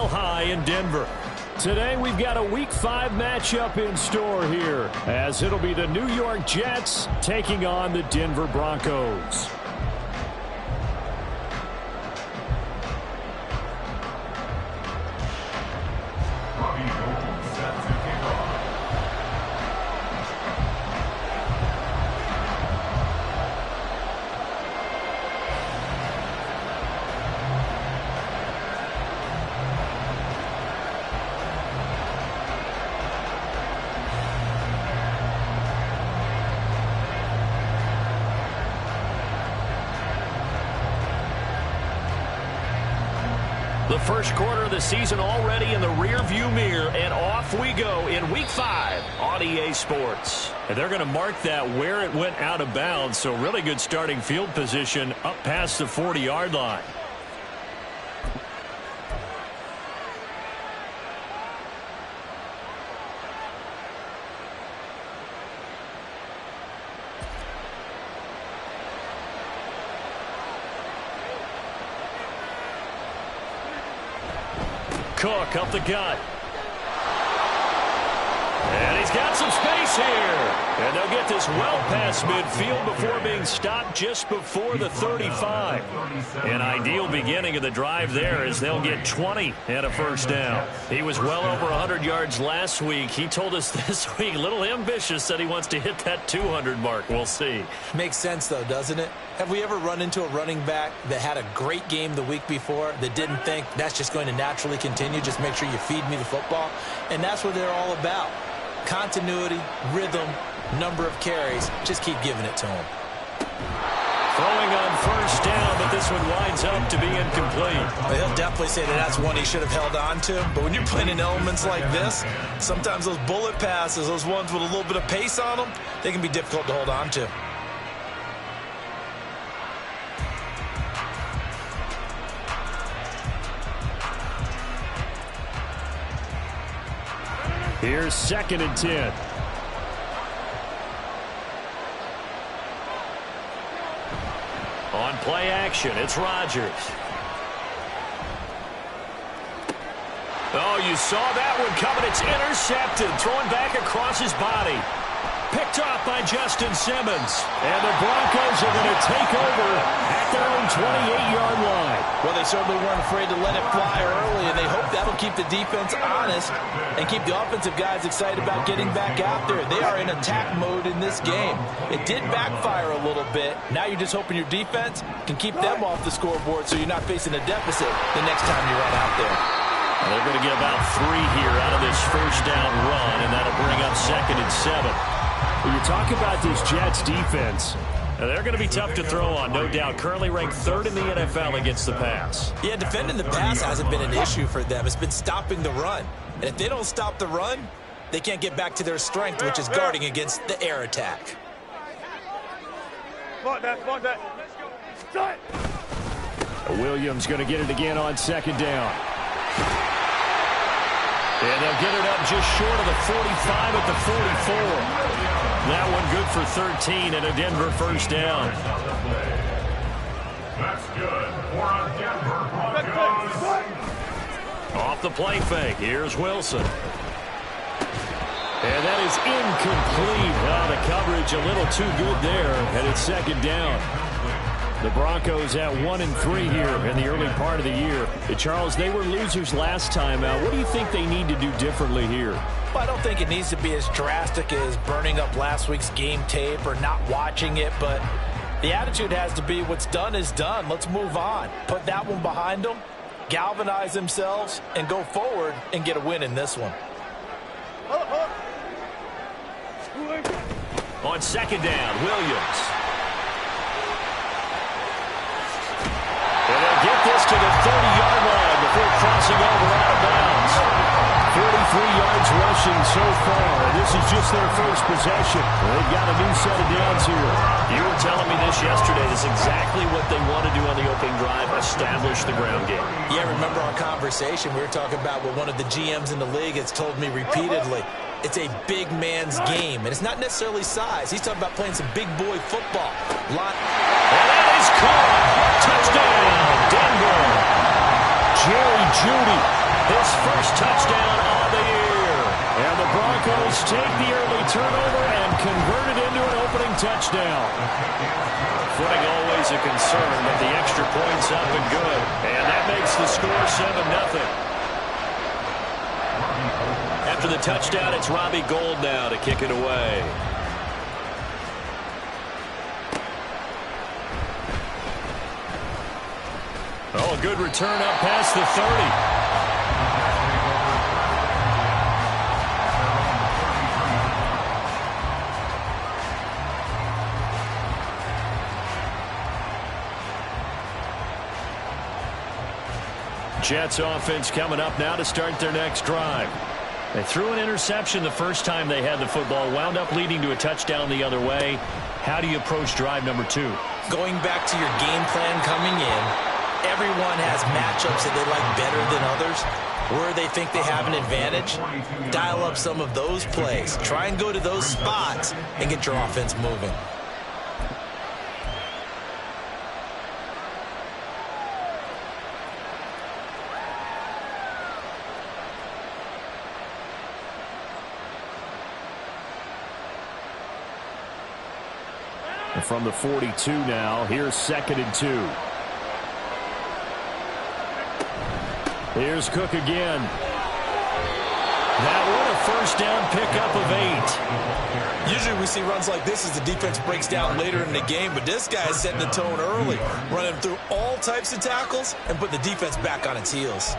High in Denver. Today we've got a Week 5 matchup in store here, as it'll be the New York Jets taking on the Denver Broncos. The first quarter of the season already in the rearview mirror, and off we go in Week 5 on EA Sports. And they're going to mark that where it went out of bounds, so really good starting field position up past the 40-yard line. Cook up the gut. And he's got some space here. And they'll get this well past midfield before being stopped just before the 35. An ideal beginning of the drive there as they'll get 20 and a first down. He was well over 100 yards last week. He told us this week, a little ambitious, that he wants to hit that 200 mark. We'll see. Makes sense, though, doesn't it? Have we ever run into a running back that had a great game the week before that didn't think that's just going to naturally continue? Just make sure you feed me the football. And that's what they're all about. Continuity, rhythm, number of carries. Just keep giving it to him. Throwing on first down, but this one winds up to be incomplete. Well, he'll definitely say that that's one he should have held on to. But when you're playing in elements like this, sometimes those bullet passes, those ones with a little bit of pace on them, they can be difficult to hold on to. Here's 2nd and 10. On play action, it's Rodgers. Oh, you saw that one coming. It's intercepted. Throwing back across his body. Picked off by Justin Simmons. And the Broncos are going to take over at their own 28-yard line. Well, they certainly weren't afraid to let it fly early, and they hope that'll keep the defense honest and keep the offensive guys excited about getting back out there. They are in attack mode in this game. It did backfire a little bit. Now you're just hoping your defense can keep them off the scoreboard so you're not facing a deficit the next time you run out there. Well, they're going to get about 3 here out of this first down run, and that'll bring up 2nd and 7. When you talk about this Jets defense, they're going to be tough to throw on, no doubt. Currently ranked 3rd in the NFL against the pass. Yeah, defending the pass hasn't been an issue for them. It's been stopping the run. And if they don't stop the run, they can't get back to their strength, which is guarding against the air attack. Williams going to get it again on 2nd down. And they'll get it up just short of the 45 at the 44. That one good for 13 and a Denver first down. That's good for a Denver Broncos. Off the play fake, here's Wilson. And that is incomplete. Oh, the coverage a little too good there, and it's 2nd down. The Broncos at 1-3 here in the early part of the year. Charles, they were losers last time out. What do you think they need to do differently here? Well, I don't think it needs to be as drastic as burning up last week's game tape or not watching it, but the attitude has to be what's done is done. Let's move on. Put that one behind them, galvanize themselves, and go forward and get a win in this one. On 2nd down, Williams. And they'll get this to the 30-yard line before crossing over out of bounds. 43 yards rushing so far. This is just their first possession. They've got a new set of downs here. You were telling me this yesterday. This is exactly what they want to do on the opening drive, establish the ground game. Yeah, remember our conversation? We were talking about what one of the GMs in the league has told me repeatedly. It's a big man's game, and it's not necessarily size. He's talking about playing some big boy football. And that is caught. Touchdown, Denver. Jerry Jeudy His first touchdown on the year. And the Broncos take the early turnover and convert it into an opening touchdown. Footing always a concern, but the extra point's up and good. And that makes the score 7-0. After the touchdown, it's Robbie Gould now to kick it away. Oh, a good return up past the 30. Jets offense coming up now to start their next drive. They threw an interception the first time they had the football, wound up leading to a touchdown the other way. How do you approach drive number 2? Going back to your game plan coming in, everyone has matchups that they like better than others, where they think they have an advantage. Dial up some of those plays. Try and go to those spots and get your offense moving. From the 42 now, here's 2nd and 2. Here's Cook again. That one a first down pickup of 8. Usually we see runs like this as the defense breaks down later in the game, but this guy is setting the tone early, running through all types of tackles and putting the defense back on its heels.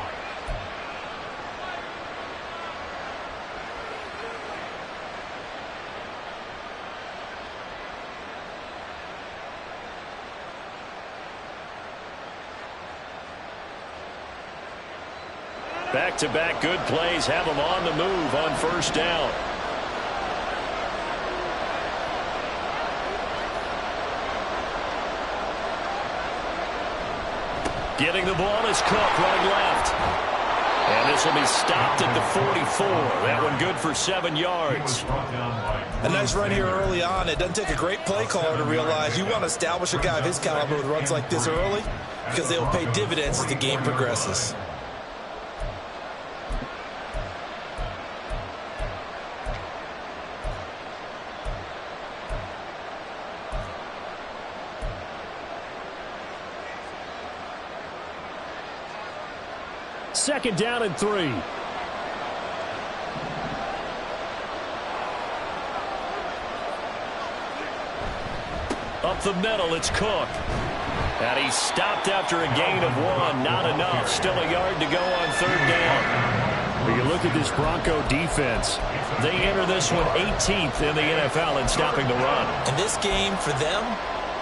Back-to-back good plays have them on the move on first down. Getting the ball is Cook running left. And this will be stopped at the 44. That one good for 7 yards. A nice run here early on. It doesn't take a great play caller to realize you want to establish a guy of his caliber with runs like this early because they will pay dividends as the game progresses. Second down and 3. Up the middle, it's Cook. And he stopped after a gain of 1. Not enough. Still a yard to go on third down. When you look at this Bronco defense, they enter this one 18th in the NFL in stopping the run. And this game for them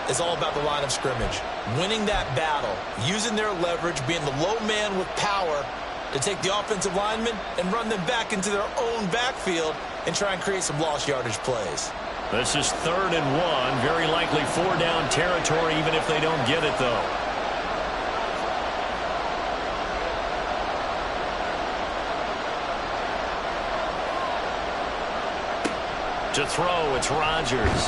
is all about the line of scrimmage. Winning that battle, using their leverage, being the low man with power to take the offensive linemen and run them back into their own backfield and try and create some lost yardage plays. This is 3rd and 1. Very likely 4-down territory even if they don't get it, though. To throw, it's Rodgers.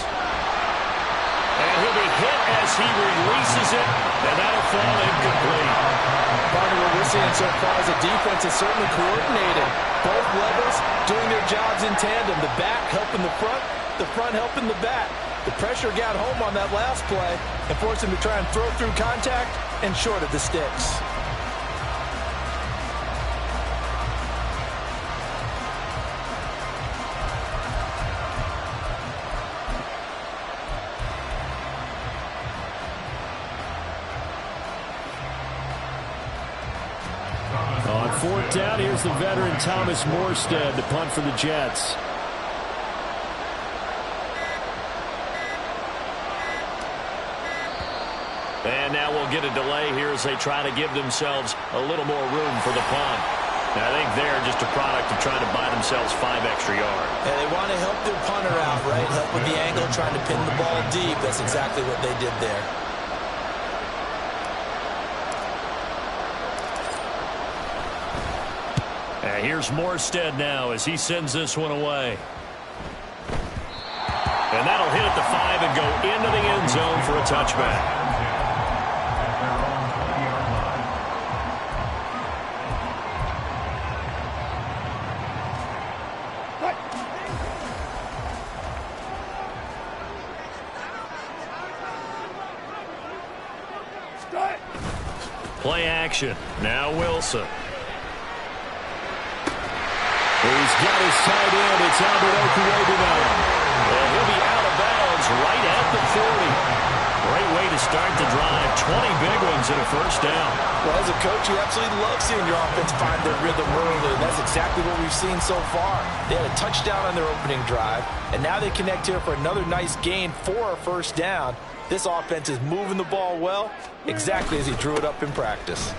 And he'll be hit as he releases it, and that'll fall incomplete. Part of what we're seeing so far is the defense is certainly coordinated. Both levels doing their jobs in tandem. The back helping the front helping the back. The pressure got home on that last play and forced him to try and throw through contact and short of the sticks. On 4th down, here's the veteran Thomas Morstead to punt for the Jets. And now we'll get a delay here as they try to give themselves a little more room for the punt. And I think they're just a product of trying to buy themselves 5 extra yards. Yeah, they want to help their punter out, right? Help with the angle, trying to pin the ball deep. That's exactly what they did there. And here's Morstead now as he sends this one away. And that'll hit at the 5 and go into the end zone for a touchback. Play action. Now Wilson. He's got his tight end. It's Albert Okuwebe now. And he'll be out of bounds right at the 40. Great way to start the drive. 20 big ones and a first down. Well, as a coach, you absolutely love seeing your offense find their rhythm early. That's exactly what we've seen so far. They had a touchdown on their opening drive, and now they connect here for another nice gain for a first down. This offense is moving the ball well, exactly as he drew it up in practice.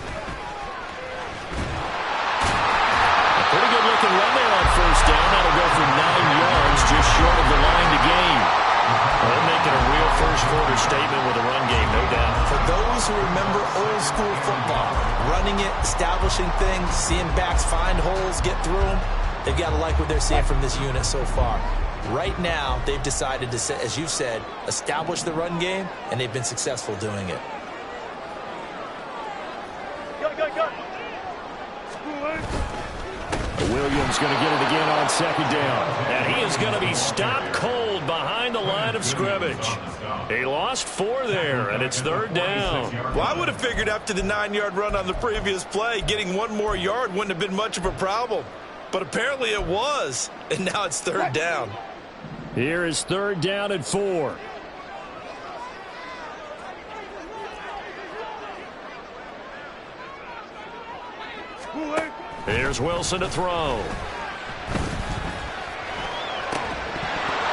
Pretty good looking run there on first down. That'll go for 9 yards, just short of the line to gain. They're making a real first quarter statement with a run game, no doubt. For those who remember old school football, running it, establishing things, seeing backs find holes, get through them, they've got to like what they're seeing from this unit so far. Right now, they've decided to, as you said, establish the run game, and they've been successful doing it. Go. Williams going to get it again on second down. And he is going to be stopped cold behind the line of scrimmage. He lost 4 there, and it's third down. Well, I would have figured after the 9-yard run on the previous play, getting 1 more yard wouldn't have been much of a problem. But apparently it was, and now it's third down. Here is third down and 4. Here's Wilson to throw.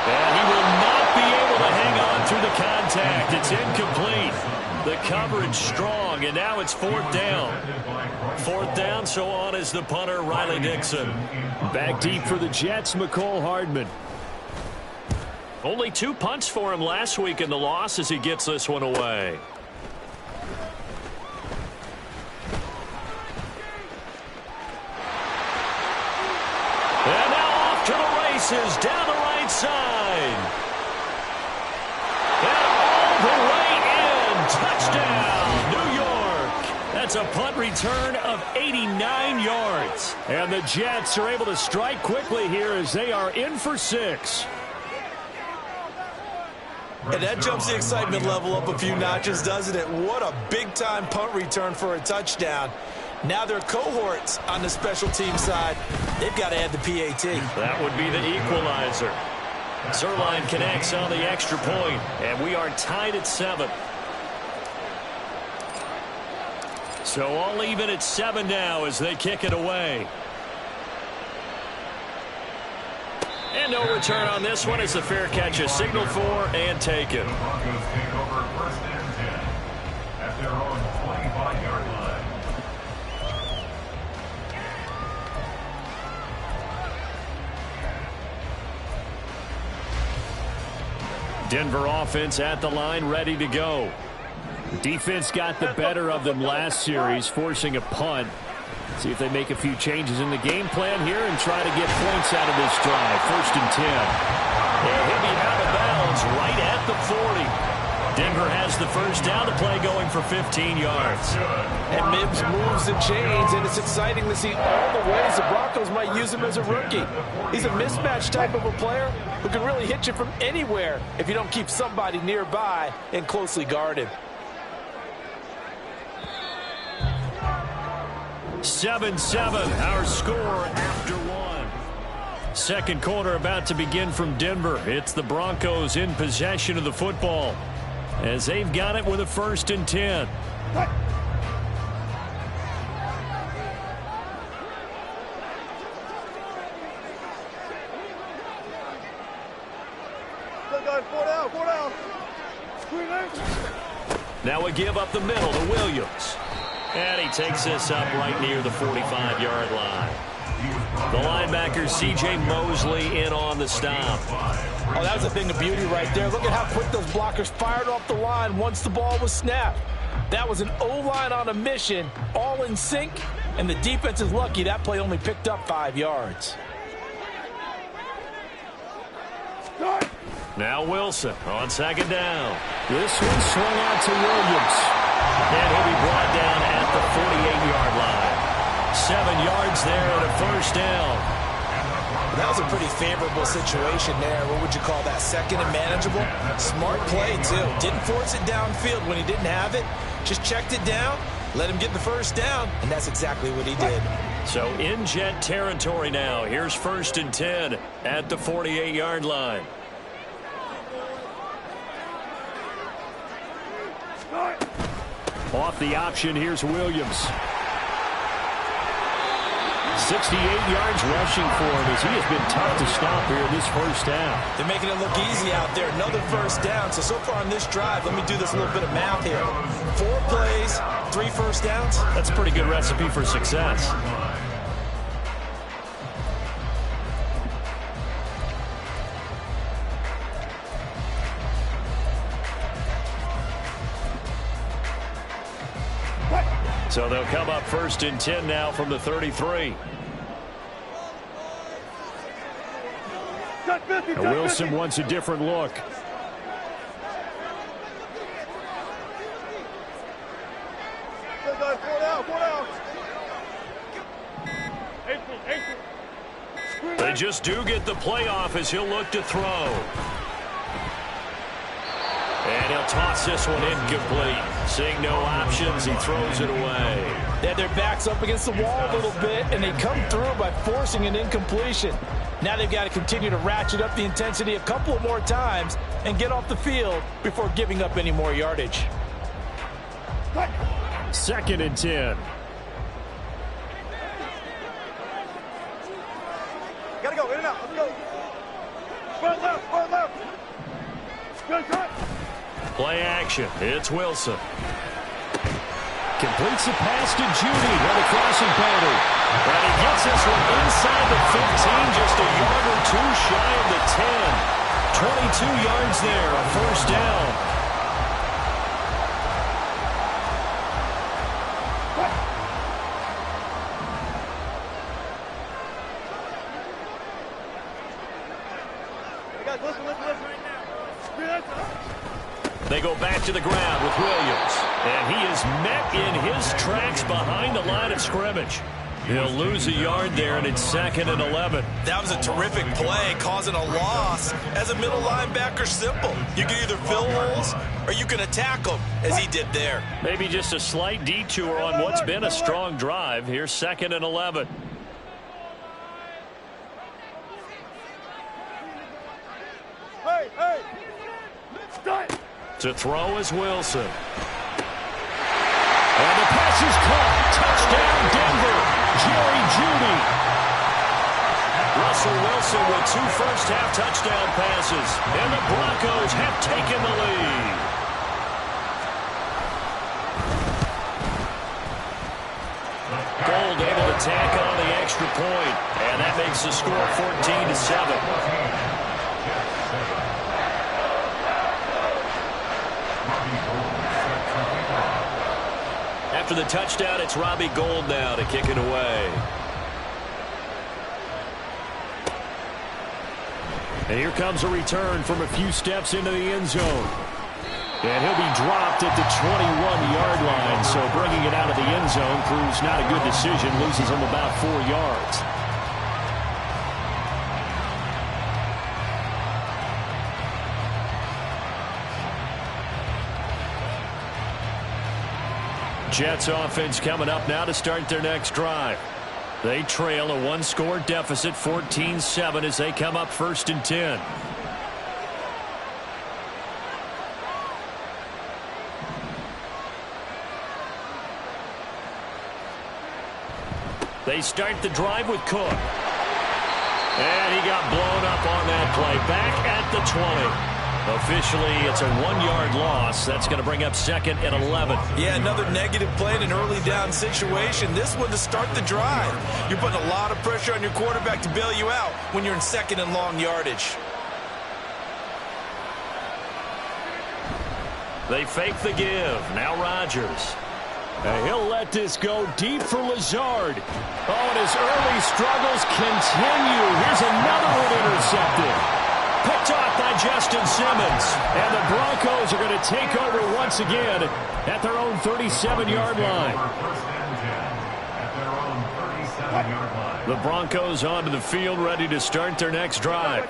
And he will not be able to hang on through the contact. It's incomplete. The coverage strong, and now it's fourth down. Fourth down, so on is the punter, Riley Dixon. Back deep for the Jets, McCole Hardman. Only 2 punts for him last week in the loss as he gets this one away. And now off to the races down the right side. And all the way in. Touchdown, New York. That's a punt return of 89 yards. And the Jets are able to strike quickly here as they are in for 6. And that jumps the excitement level up a few notches, doesn't it? What a big-time punt return for a touchdown. Now their cohorts on the special team side, they've got to add the PAT. That would be the equalizer. Zerline connects on the extra point, and we are tied at 7. So all even at 7 now as they kick it away. And no return on this one as the fair catch is signaled for and taken. The Broncos take over first and 10 at their own 25-yard line. Denver offense at the line, ready to go. Defense got the better of them last series, forcing a punt. See if they make a few changes in the game plan here and try to get points out of this drive. First and 10. And he'll be out of bounds right at the 40. Denver has the first down, the play going for 15 yards. And Mims moves and chains, and it's exciting to see all the ways the Broncos might use him as a rookie. He's a mismatch type of a player who can really hit you from anywhere if you don't keep somebody nearby and closely guard him. 7-7, our score after 1. Second quarter about to begin from Denver. It's the Broncos in possession of the football as they've got it with a first and 10. Now we give up the middle to Williams. And he takes this up right near the 45-yard line. The linebacker, C.J. Mosley, in on the stop. Oh, that was a thing of beauty right there. Look at how quick those blockers fired off the line once the ball was snapped. That was an O-line on a mission, all in sync, and the defense is lucky that play only picked up 5 yards. Now Wilson on second down. This one swung out to Williams. And he'll be brought down at the 48-yard line. 7 yards there and a first down. That was a pretty favorable situation there. What would you call that? Second and manageable? Smart play, too. Didn't force it downfield when he didn't have it. Just checked it down, let him get the first down, and that's exactly what he did. So in Jet territory now. Here's 1st and 10 at the 48-yard line. Off the option, here's Williams. 68 yards rushing for him as he has been tough to stop here in this first half. They're making it look easy out there. Another first down. So far on this drive, let me do this little bit of math here. 4 plays, 3 first downs. That's a pretty good recipe for success. So they'll come up 1st and 10 now from the 33. And Wilson wants a different look. They just do get the playoff as he'll look to throw. And he'll toss this one incomplete. Seeing no options, he throws it away. They had their backs up against the wall a little bit, and they come through by forcing an incompletion. Now they've got to continue to ratchet up the intensity a couple of more times and get off the field before giving up any more yardage. 2nd and 10. Gotta go, in and out, let's go. Front left, front left. Good, good. Play action. It's Wilson. Completes the pass to Judy on the crossing pattern. And he gets this one inside the 15, just a yard or 2 shy of the 10. 22 yards there, a first down. They go back to the ground with Williams. And he is met in his tracks behind the line of scrimmage. He'll lose a yard there, and it's 2nd and 11. That was a terrific play, causing a loss. As a middle linebacker, simple. You can either fill holes or you can attack them, as he did there. Maybe just a slight detour on what's been a strong drive. Here's 2nd and 11. Hey, hey. Start. To throw is Wilson. And the pass is caught. Touchdown, Denver. Jerry Jeudy. Russell Wilson with 2 first-half touchdown passes. And the Broncos have taken the lead. Gold able to tack on the extra point. And that makes the score 14-7. After the touchdown, it's Robbie Gould now to kick it away. And here comes a return from a few steps into the end zone. And he'll be dropped at the 21-yard line, so bringing it out of the end zone proves not a good decision, loses him about 4 yards. Jets offense coming up now to start their next drive. They trail a 1-score deficit, 14-7, as they come up 1st and 10. They start the drive with Cook. And he got blown up on that play. Back at the 20. Officially, it's a 1-yard loss. That's going to bring up 2nd and 11. Yeah, another negative play in an early down situation. This one to start the drive. You're putting a lot of pressure on your quarterback to bail you out when you're in 2nd and long yardage. They fake the give. Now Rodgers. And he'll let this go deep for Lazard. Oh, and his early struggles continue. Here's another one intercepted. Picked off by Justin Simmons. And the Broncos are going to take over once again at their own 37-yard line. At their own 37. The Broncos onto the field, ready to start their next drive.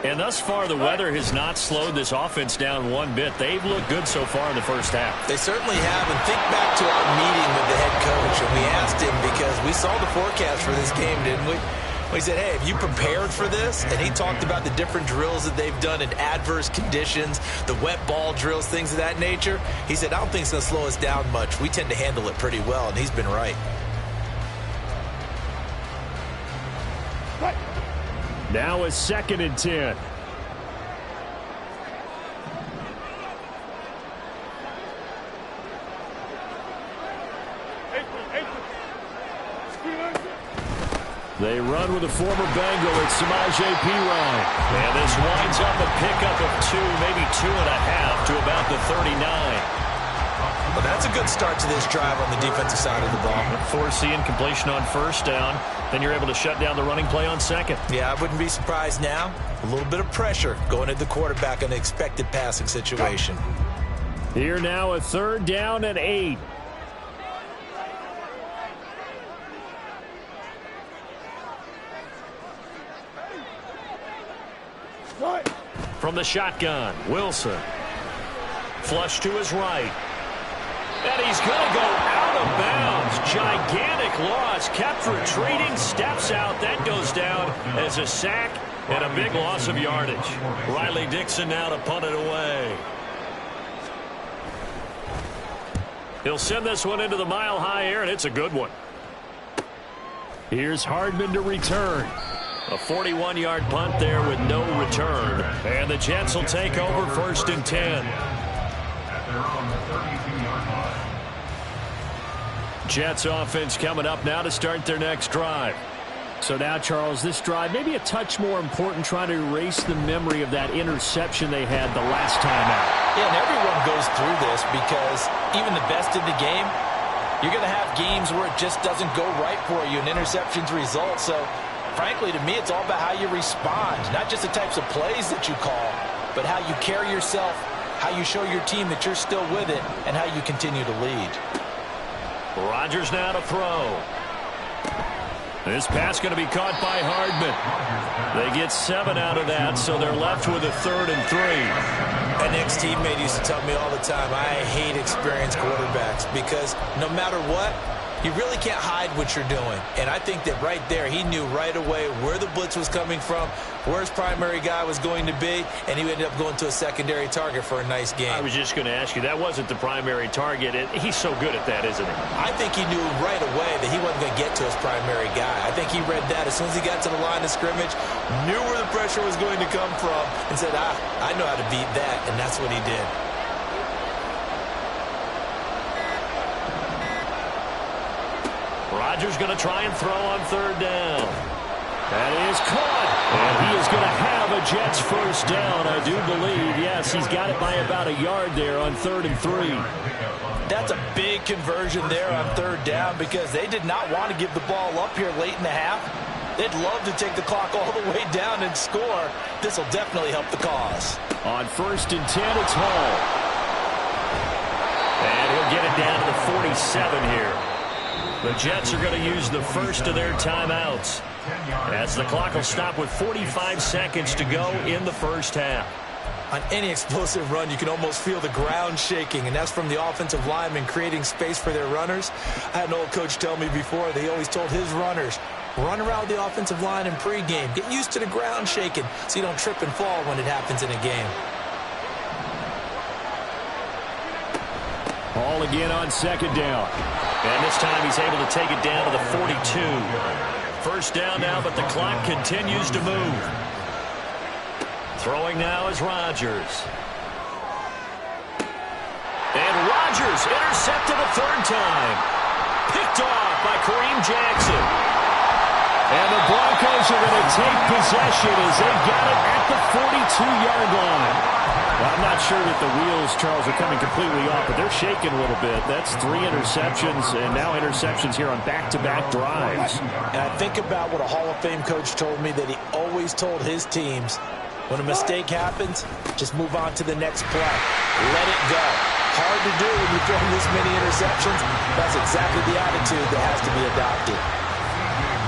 And thus far, the weather has not slowed this offense down one bit. They've looked good so far in the first half. They certainly have. And think back to our meeting with the head coach. And we asked him, because we saw the forecast for this game, didn't we? We said, hey, have you prepared for this? And he talked about the different drills that they've done in adverse conditions, the wet ball drills, things of that nature. He said, I don't think it's going to slow us down much. We tend to handle it pretty well, and he's been right. Now a 2nd and 10. They run with a former Bengal. It's Samaje Perine. And this winds up a pickup of 2, maybe 2.5 to about the 39. Well, that's a good start to this drive on the defensive side of the ball. Force the incompletion on first down. Then you're able to shut down the running play on second. Yeah, I wouldn't be surprised now. A little bit of pressure going at the quarterback in an expected passing situation. Here now a 3rd down and 8. From the shotgun, Wilson. Flush to his right. And he's going to go out of bounds. Gigantic loss. Kept retreating. Steps out. That goes down as a sack and a big loss of yardage. Riley Dixon now to punt it away. He'll send this one into the mile-high air, and it's a good one. Here's Hardman to return. A 41-yard punt there with no return. And the Jets will take over 1st and 10. Jets offense coming up now to start their next drive. So now, Charles, this drive maybe a touch more important, trying to erase the memory of that interception they had the last time out. Yeah, and everyone goes through this because even the best in the game, you're going to have games where it just doesn't go right for you, and interceptions result. So, frankly, to me, it's all about how you respond, not just the types of plays that you call, but how you carry yourself, how you show your team that you're still with it, and how you continue to lead. Rodgers now to throw. This pass going to be caught by Hardman. They get 7 out of that, so they're left with a 3rd and 3. An ex-teammate used to tell me all the time, I hate experienced quarterbacks because no matter what, you really can't hide what you're doing. And I think that right there, he knew right away where the blitz was coming from, where his primary guy was going to be, and he ended up going to a secondary target for a nice game. I was just going to ask you, that wasn't the primary target. He's so good at that, isn't he? I think he knew right away that he wasn't going to get to his primary guy. I think he read that as soon as he got to the line of scrimmage, knew where the pressure was going to come from, and said, I know how to beat that, and that's what he did. Rodgers going to try and throw on 3rd down. That is caught. And he is going to have a Jets 1st down, I do believe. Yes, he's got it by about a yard there on 3rd and 3. That's a big conversion there on 3rd down because they did not want to give the ball up here late in the half. They'd love to take the clock all the way down and score. This will definitely help the cause. On 1st and 10, it's Hall. And he'll get it down to the 47 here. The Jets are going to use the first of their timeouts as the clock will stop with 45 seconds to go in the first half. On any explosive run, you can almost feel the ground shaking, and that's from the offensive linemen creating space for their runners. I had an old coach tell me before, they always told his runners, run around the offensive line in pregame. Get used to the ground shaking so you don't trip and fall when it happens in a game. Hall again on 2nd down. And this time he's able to take it down to the 42. 1st down now, but the clock continues to move. Throwing now is Rodgers. And Rodgers intercepted a 3rd time. Picked off by Kareem Jackson. And the Broncos are going to take possession as they got it at the 42-yard line. Well, I'm not sure that the wheels, Charles, are coming completely off, but they're shaking a little bit. That's 3 interceptions, and now interceptions here on back-to-back drives. And I think about what a Hall of Fame coach told me, that he always told his teams, when a mistake happens, just move on to the next play. Let it go. Hard to do when you throw this many interceptions. That's exactly the attitude that has to be adopted.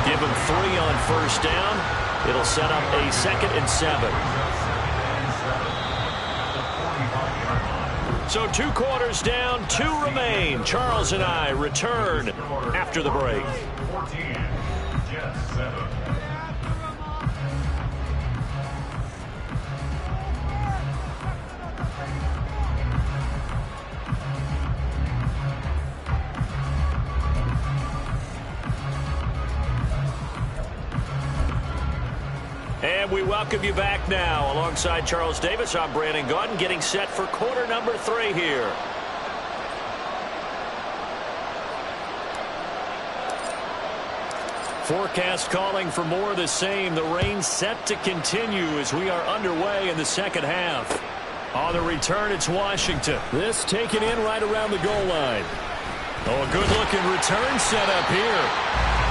Give him 3 on first down. It'll set up a 2nd and 7. So 2 quarters down, 2 remain. Charles and I return after the break. 14, Jets 7. And we welcome you back now. Alongside Charles Davis, I'm Brandon Gaudin, getting set for quarter number 3 here. Forecast calling for more of the same. The rain set to continue as we are underway in the second half. On the return, it's Washington. This taken in right around the goal line. Oh, a good-looking return set up here.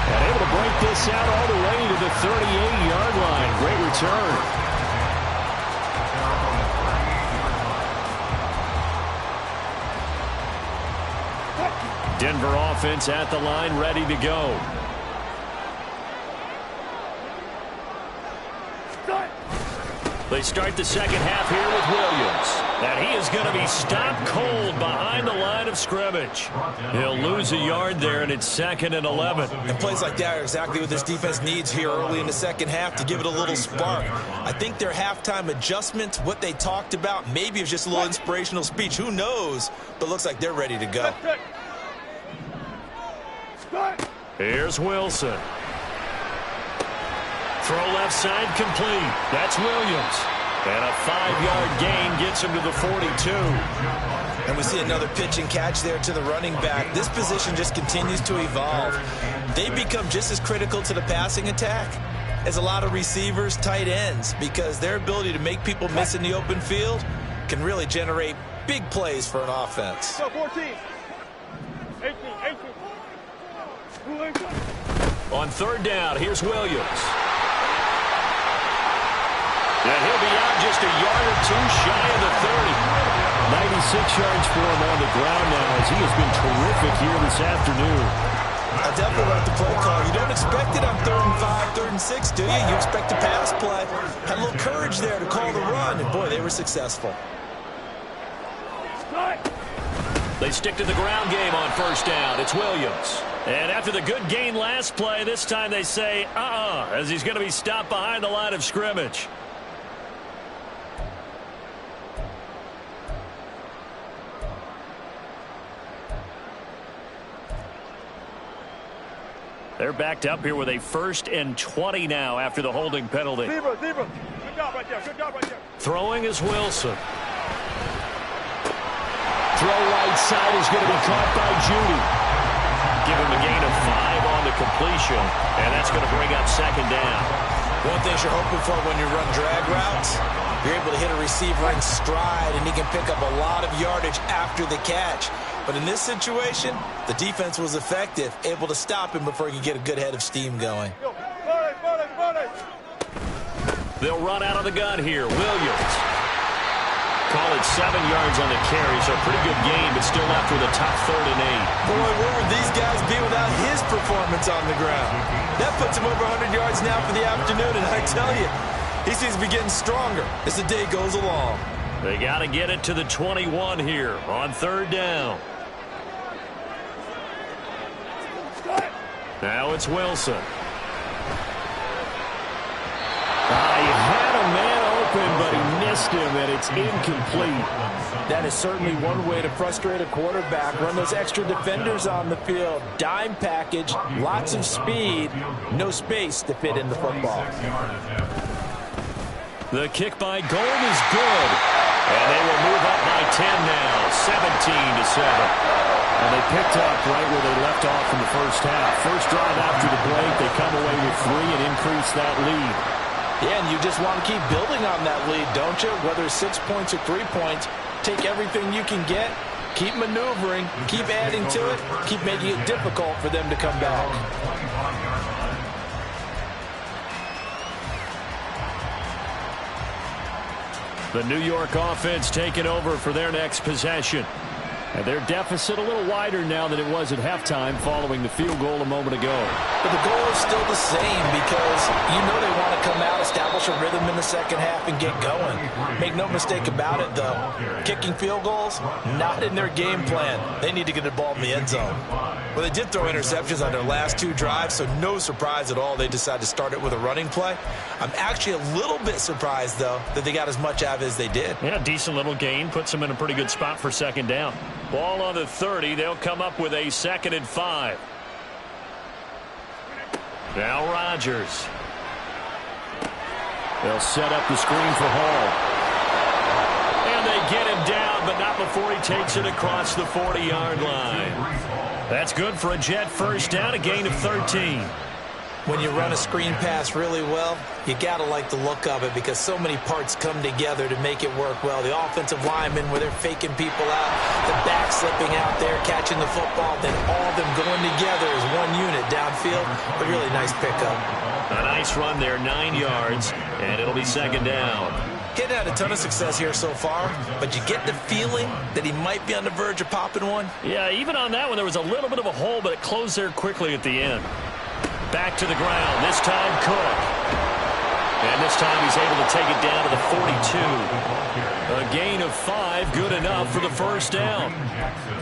And able to break this out all the way to the 38-yard line. Great return. Denver offense at the line, ready to go. They start the second half here with Williams. And he is going to be stopped cold behind the line of scrimmage. He'll lose a yard there, and it's 2nd and 11. And plays like that are exactly what this defense needs here early in the second half to give it a little spark. I think their halftime adjustment, what they talked about, maybe it was just a little inspirational speech. Who knows? But looks like they're ready to go. Here's Wilson. Throw left side complete. That's Williams. And a 5-yard gain gets him to the 42. And we see another pitch and catch there to the running back. This position just continues to evolve. They become just as critical to the passing attack as a lot of receivers, tight ends, because their ability to make people miss in the open field can really generate big plays for an offense. 14. 18. On third down, here's Williams. And he'll be out just a yard or 2 shy of the 30. 96 yards for him on the ground now as he has been terrific here this afternoon. I definitely like the play call. You don't expect it on 3rd and 5, 3rd and 6, do you? You expect a pass play. Had a little courage there to call the run, and boy, they were successful. They stick to the ground game on first down. It's Williams. And after the good gain last play, this time they say, as he's going to be stopped behind the line of scrimmage. They're backed up here with a 1st and 20 now after the holding penalty. Zebra. Good job right there. Throwing is Wilson. Throw right side is going to be caught by Judy. Give him a gain of 5 on the completion, and that's going to bring up 2nd down. One thing you're hoping for when you run drag routes, you're able to hit a receiver in stride, and he can pick up a lot of yardage after the catch. But in this situation, the defense was effective, able to stop him before he could get a good head of steam going. They'll run out of the gun here. Williams. Call it 7 yards on the carry, so a pretty good game, but still left with a tough 3rd and 8. Boy, where would these guys be without his performance on the ground? That puts him over 100 yards now for the afternoon, and I tell you, he seems to be getting stronger as the day goes along. They got to get it to the 21 here on 3rd down. Now it's Wilson. He had a man open, but he missed him, and it's incomplete. That is certainly one way to frustrate a quarterback. Run those extra defenders on the field. Dime package, lots of speed, no space to fit in the football. The kick by Gold is good. And they will move up by 10 now, 17-7. And they picked up right where they left off in the first half. First drive after the break, they come away with 3 and increase that lead. Yeah, and you just want to keep building on that lead, don't you? Whether it's 6 points or 3 points, take everything you can get, keep maneuvering, keep adding to it, keep making it difficult for them to come back. The New York offense taking over for their next possession. And their deficit a little wider now than it was at halftime following the field goal a moment ago. But the goal is still the same because you know they want to come out, establish a rhythm in the second half, and get going. Make no mistake about it, though. Kicking field goals, not in their game plan. They need to get the ball in the end zone. Well, they did throw interceptions on their last 2 drives, so no surprise at all they decided to start it with a running play. I'm actually a little bit surprised, though, that they got as much out of it as they did. Yeah, decent little gain. Puts them in a pretty good spot for second down. Ball on the 30. They'll come up with a 2nd and 5. Now Rodgers. They'll set up the screen for Hall. And they get him down, but not before he takes it across the 40-yard line. That's good for a Jet first down, a gain of 13. When you run a screen pass really well, you got to like the look of it because so many parts come together to make it work well. The offensive linemen, where they're faking people out, the back slipping out there, catching the football, then all of them going together as one unit downfield. A really nice pickup. A nice run there, 9 yards, and it'll be second down. Getting had a ton of success here so far, but you get the feeling that he might be on the verge of popping one. Yeah, even on that one, there was a little bit of a hole, but it closed there quickly at the end. Back to the ground, this time Cook. And this time he's able to take it down to the 42. A gain of 5, good enough for the first down.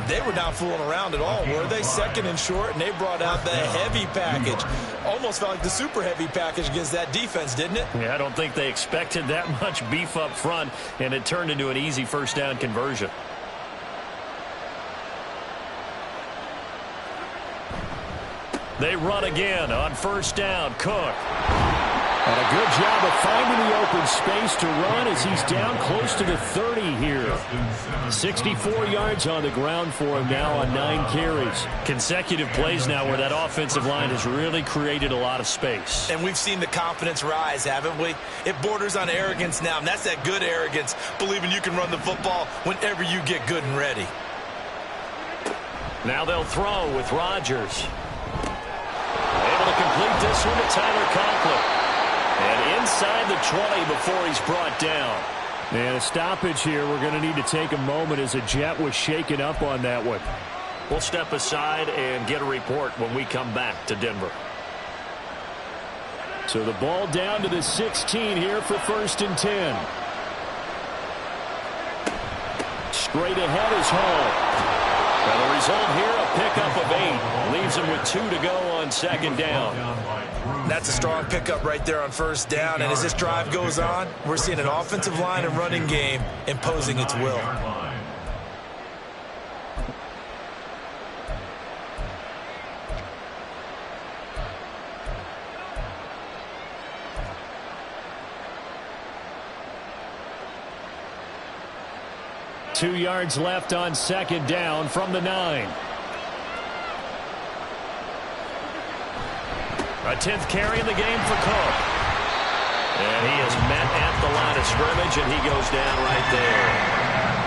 They were not fooling around at all, were they? 2nd and short, and they brought out the heavy package. Almost felt like the super heavy package against that defense, didn't it? Yeah, I don't think they expected that much beef up front, and it turned into an easy first down conversion. They run again on first down. Cook. And a good job of finding the open space to run as he's down close to the 30 here. 64 yards on the ground for him now on 9 carries. Consecutive plays now where that offensive line has really created a lot of space. And we've seen the confidence rise, haven't we? It borders on arrogance now, and that's that good arrogance, believing you can run the football whenever you get good and ready. Now they'll throw with Rodgers. Able to complete this one to Tyler Conklin. And inside the 20 before he's brought down. And a stoppage here. We're going to need to take a moment as a Jet was shaken up on that one. We'll step aside and get a report when we come back to Denver. So the ball down to the 16 here for 1st and 10. Straight ahead is Hall. And the result here, a pickup of 8. Leaves him with 2 to go on 2nd down. That's a strong pickup right there on 1st down. And as this drive goes on, we're seeing an offensive line and running game imposing its will. Two yards left on 2nd down from the 9. A 10th carry in the game for Cook. And he is met at the line of scrimmage, and he goes down right there.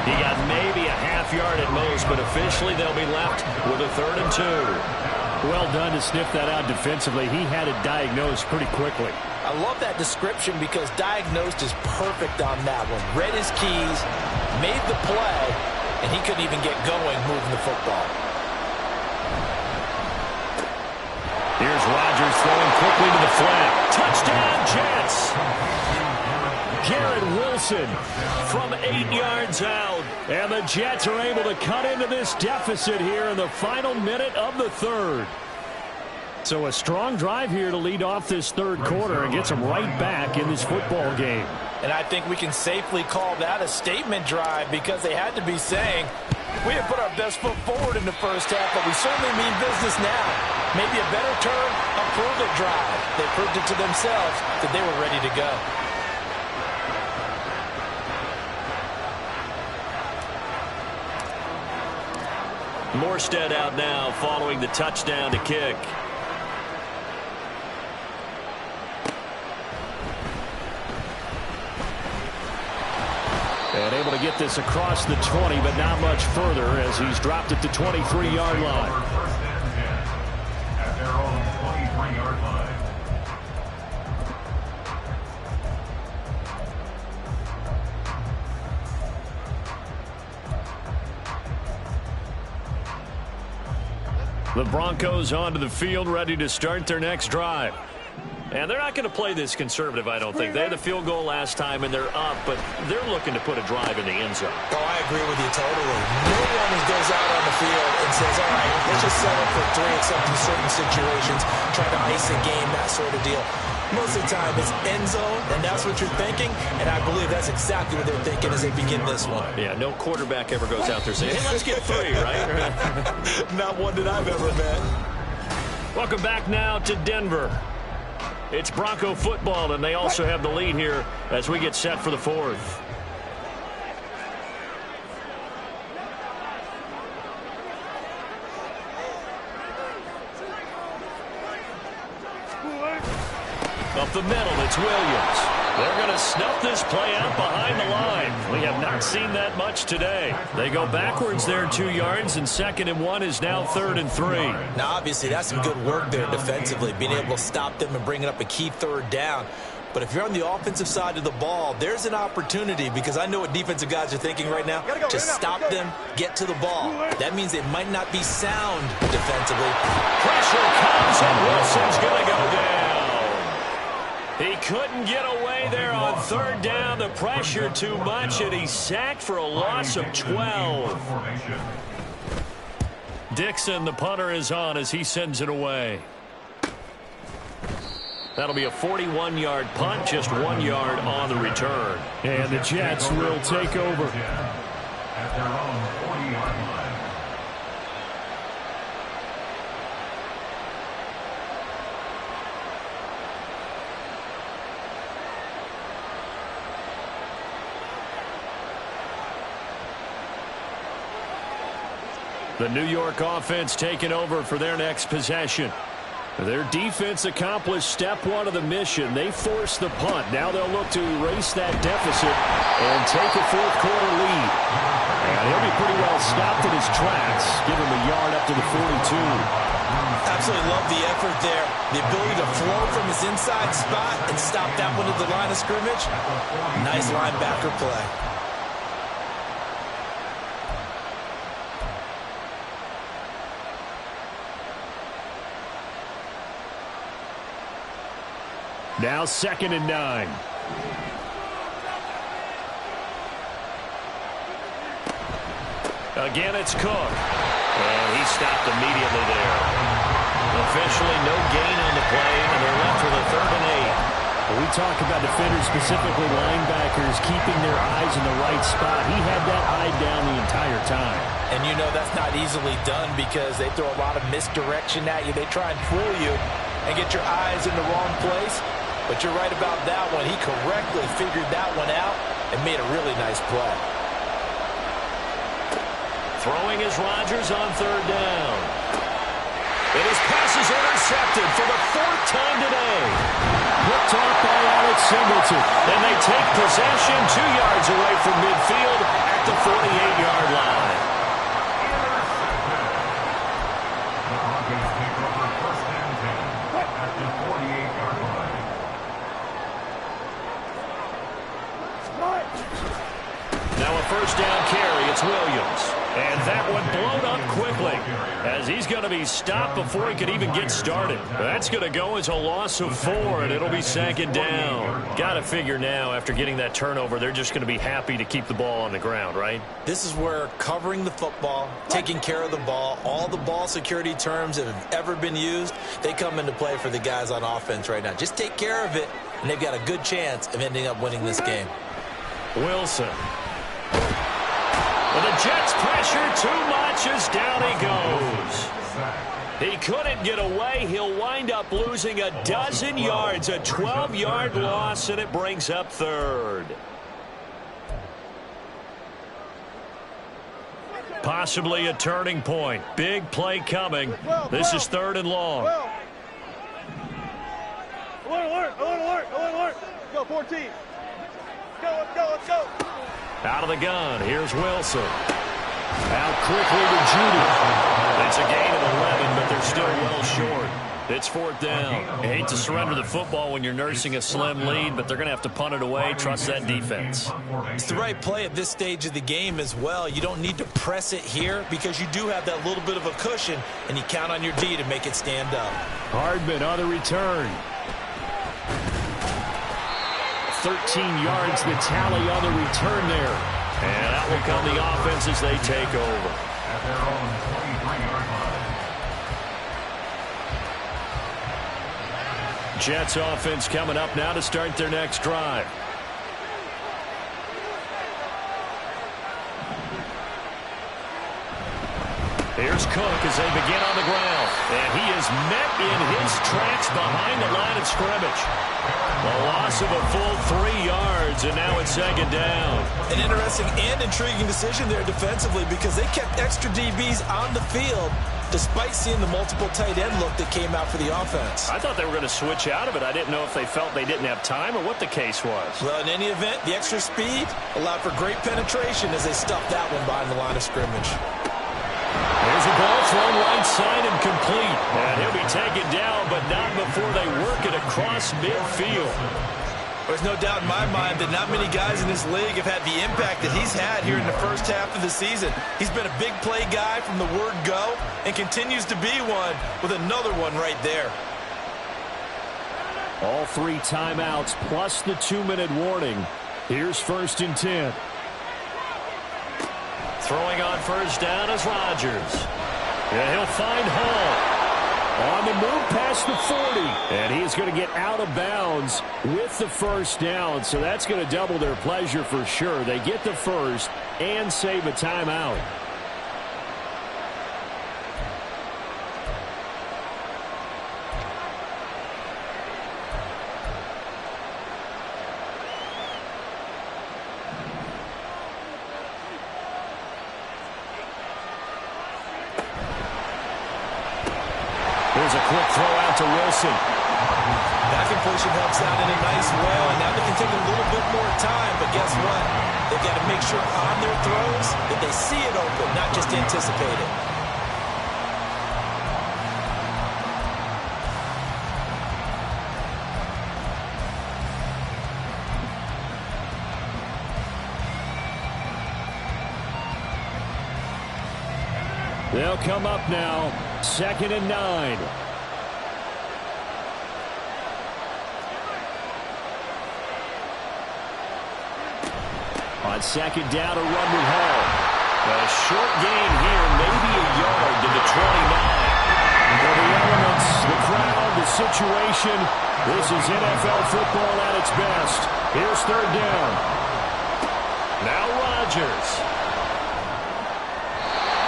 He got maybe a half yard at most, but officially they'll be left with a 3rd and 2. Well done to sniff that out defensively. He had it diagnosed pretty quickly. I love that description because diagnosed is perfect on that one. Read his keys, made the play, and he couldn't even get going moving the football. Here's Rodgers throwing quickly to the flat. Touchdown, Jets. Garrett Wilson from 8 yards out. And the Jets are able to cut into this deficit here in the final minute of the 3rd. So a strong drive here to lead off this 3rd quarter and gets them right back in this football game. And I think we can safely call that a statement drive because they had to be saying, we have put our best foot forward in the first half, but we certainly mean business now. Maybe a better term, a prove-it drive. They proved it to themselves that they were ready to go. Morstead out now following the touchdown to kick. And able to get this across the 20, but not much further as he's dropped it to 23-yard line. At their own 23-yard line. The Broncos onto the field, ready to start their next drive. And they're not going to play this conservative, I don't think. They had the field goal last time, and they're up, but they're looking to put a drive in the end zone. Oh, I agree with you totally. No one goes out on the field and says, all right, let's just settle for 3 except in certain situations, try to ice a game, that sort of deal. Most of the time, it's end zone, and that's what you're thinking, and I believe that's exactly what they're thinking as they begin this one. Yeah, no quarterback ever goes out there saying, hey, let's get 3, right? Not one that I've ever met. Welcome back now to Denver. It's Bronco football, and they also have the lead here as we get set for the 4th. Up the middle, it's Williams. They're going to snuff this play out behind the line. We have not seen that much today. They go backwards there 2 yards, and 2nd and 1 is now 3rd and 3. Now, obviously, that's some good work there defensively, being able to stop them and bringing up a key 3rd down. But if you're on the offensive side of the ball, there's an opportunity, because I know what defensive guys are thinking right now. Just stop them, get to the ball. That means they might not be sound defensively. Pressure comes, and Wilson's going to go down. He couldn't get away there on 3rd down. The pressure too much, and he's sacked for a loss of 12. Dixon, the punter, is on as he sends it away. That'll be a 41-yard punt, just 1 yard on the return. And the Jets will take over. At their own 40-yard line. The New York offense taking over for their next possession. Their defense accomplished step 1 of the mission. They forced the punt. Now they'll look to erase that deficit and take a 4th quarter lead. And he'll be pretty well stopped in his tracks. Give him a yard up to the 42. Absolutely love the effort there. The ability to flow from his inside spot and stop that one at the line of scrimmage. Nice linebacker play. Now 2nd and 9. Again, it's Cook. And he stopped immediately there. Officially no gain on the play, and they're left with a 3rd and 8. We talk about defenders, specifically linebackers, keeping their eyes in the right spot. He had that eye down the entire time. And you know that's not easily done because they throw a lot of misdirection at you. They try and fool you and get your eyes in the wrong place. But you're right about that one. He correctly figured that one out and made a really nice play. Throwing is Rodgers on 3rd down. And his pass is intercepted for the 4th time today. Picked off by Alex Singleton. And they take possession 2 yards away from midfield at the 48-yard line. The Broncos take over 1st and 10 at the 48-yard line. Now a 1st down carry. It's Williams. And that one blown up quickly as he's going to be stopped before he could even get started. That's going to go as a loss of 4, and it'll be 2nd down. Got to figure now, after getting that turnover, they're just going to be happy to keep the ball on the ground, right? This is where covering the football, taking care of the ball, all the ball security terms that have ever been used, they come into play for the guys on offense right now. Just take care of it, and they've got a good chance of ending up winning this game. Wilson. Well, the Jets pressure too much as down he goes. He couldn't get away. He'll wind up losing a dozen yards, a 12-yard loss, and it brings up 3rd. Possibly a turning point. Big play coming. This is 3rd and long. Alert, alert, alert, alert, alert. Go, 14. Let's go, let's go. Out of the gun, here's Wilson. Out quickly to Judy. It's a gain of 11, but they're still well short. It's 4th down. You hate to surrender the football when you're nursing a slim lead, but they're going to have to punt it away. Trust that defense. It's the right play at this stage of the game as well. You don't need to press it here because you do have that little bit of a cushion, and you count on your D to make it stand up. Hardman on the return. 13 yards the tally on the return there. And out will come the offense as they take over. At their own 23-yard line. Jets offense coming up now to start their next drive. Here's Cook as they begin on the ground. And he is met in his tracks behind the line of scrimmage. A loss of a full 3 yards, and now it's 2nd down. An interesting and intriguing decision there defensively because they kept extra DBs on the field despite seeing the multiple tight end look that came out for the offense. I thought they were going to switch out of it. I didn't know if they felt they didn't have time or what the case was. Well, in any event, the extra speed allowed for great penetration as they stuffed that one behind the line of scrimmage. There's a ball thrown right side and complete. And he'll be taken down, but not before they work it across midfield. There's no doubt in my mind that not many guys in this league have had the impact that he's had here in the first half of the season. He's been a big play guy from the word go and continues to be one with another one right there. All 3 timeouts plus the 2-minute warning. Here's 1st and 10. Throwing on 1st down is Rodgers. And he'll find Hall. On the move past the 40. And he's going to get out of bounds with the 1st down. So that's going to double their pleasure for sure. They get the 1st and save a timeout. Here's a quick throw out to Wilson. That completion helps out in a nice way. Now they can take a little bit more time, but guess what? They've got to make sure on their throws that they see it open, not just anticipate it. They'll come up now. 2nd and 9. On 2nd down, a run with Hall. A short gain here, maybe a yard to the 29. For the elements, the crowd, the situation, this is NFL football at its best. Here's 3rd down. Now Rodgers.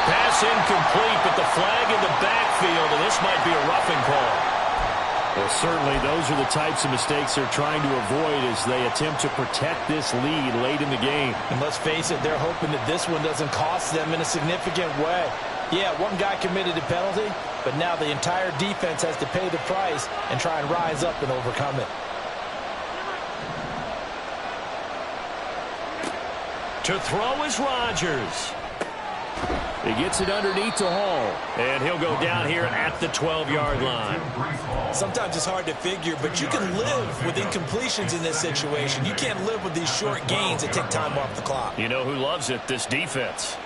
Pass incomplete, but the flag in the backfield, and this might be a roughing call. Well, certainly those are the types of mistakes they're trying to avoid as they attempt to protect this lead late in the game. And let's face it, they're hoping that this one doesn't cost them in a significant way. Yeah, one guy committed a penalty, but now the entire defense has to pay the price and try and rise up and overcome it. To throw is Rodgers. He gets it underneath to Hall. And he'll go down here at the 12-yard line. Sometimes it's hard to figure, but you can live with incompletions in this situation. You can't live with these short gains that take time off the clock. You know who loves it? This defense.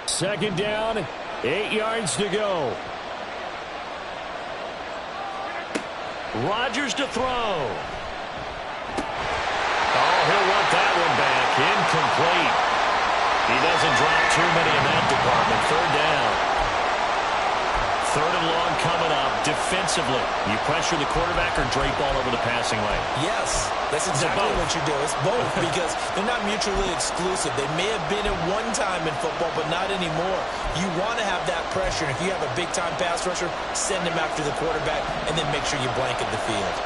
2nd down, 8 yards to go. Rodgers to throw. Oh, he'll want that one back. Incomplete. He doesn't drop too many in that department. 3rd down. 3rd and long coming up. Defensively, you pressure the quarterback or drape all over the passing lane? Yes, that's exactly what you do. It's both because they're not mutually exclusive. They may have been at one time in football, but not anymore. You want to have that pressure. And if you have a big-time pass rusher, send him after the quarterback and then make sure you blanket the field.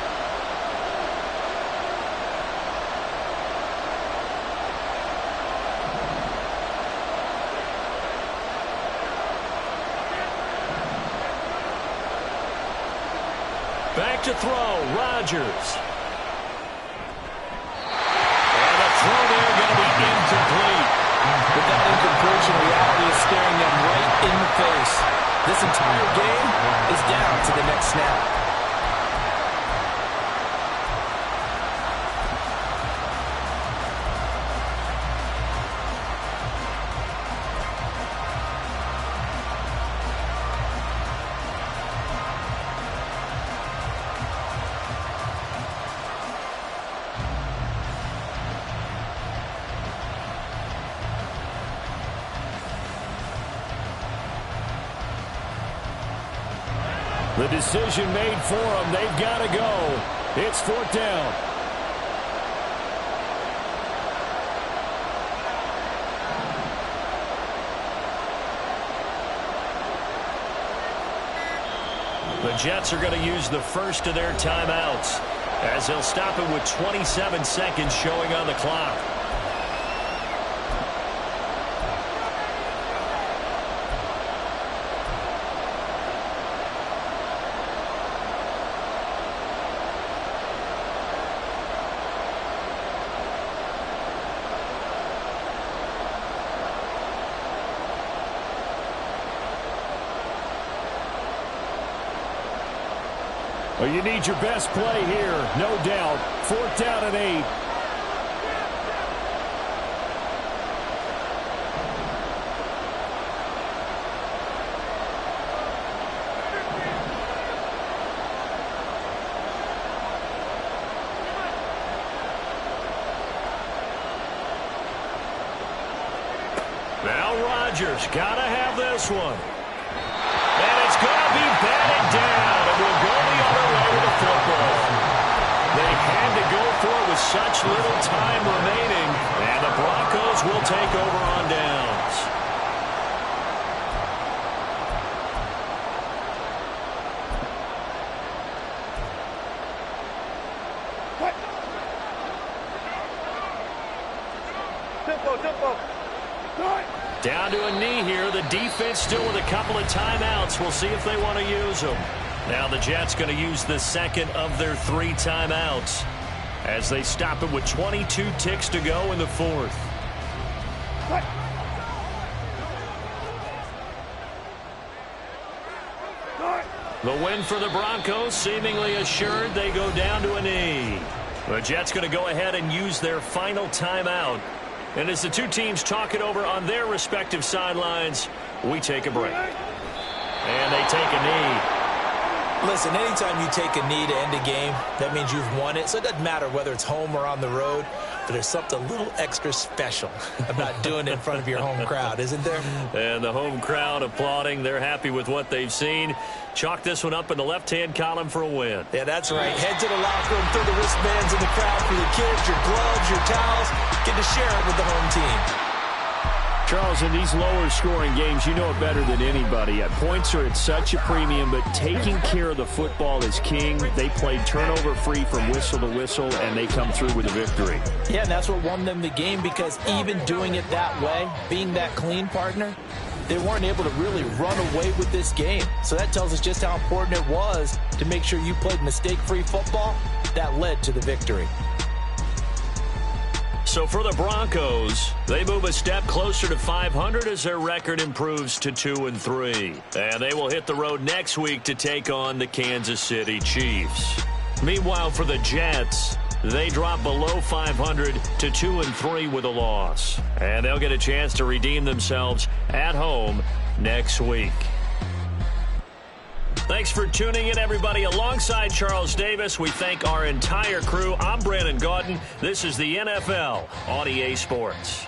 Back to throw, Rodgers. And a throw there going to be incomplete. With that incompletion, reality is staring them right in the face. This entire game is down to the next snap. The decision made for them. They've got to go. It's 4th down. The Jets are going to use the first of their timeouts as they'll stop it with 27 seconds showing on the clock. Well, you need your best play here, no doubt. 4th down and 8. Now Rodgers got to have this one. And it's going to be batted down. And we'll go the other way with the football. They had to go for it with such little time remaining. And the Broncos will take over on downs. Down to a knee here. The defense still with a couple of timeouts. We'll see if they want to use them. Now the Jets going to use the second of their 3 timeouts as they stop it with 22 ticks to go in the 4th. The win for the Broncos seemingly assured. They go down to a knee. The Jets going to go ahead and use their final timeout. And as the two teams talk it over on their respective sidelines, we take a break. And they take a knee. Listen, anytime you take a knee to end a game, that means you've won it. So it doesn't matter whether it's home or on the road, but there's something a little extra special about doing it in front of your home crowd, isn't there? And the home crowd applauding. They're happy with what they've seen. Chalk this one up in the left-hand column for a win. Yeah, that's right. Head to the locker room, throw the wristbands in the crowd for the kids, your gloves, your towels. Get to share it with the home team. Charles, in these lower-scoring games, you know it better than anybody. Points are at such a premium, but taking care of the football is king. They played turnover-free from whistle to whistle, and they come through with a victory. Yeah, and that's what won them the game, because even doing it that way, being that clean partner, they weren't able to really run away with this game. So that tells us just how important it was to make sure you played mistake-free football. That led to the victory. So for the Broncos, they move a step closer to 500 as their record improves to 2-3. And they will hit the road next week to take on the Kansas City Chiefs. Meanwhile, for the Jets, they drop below 500 to 2-3 with a loss. And they'll get a chance to redeem themselves at home next week. Thanks for tuning in, everybody. Alongside Charles Davis, we thank our entire crew. I'm Brandon Gaudin. This is the NFL on EA Sports.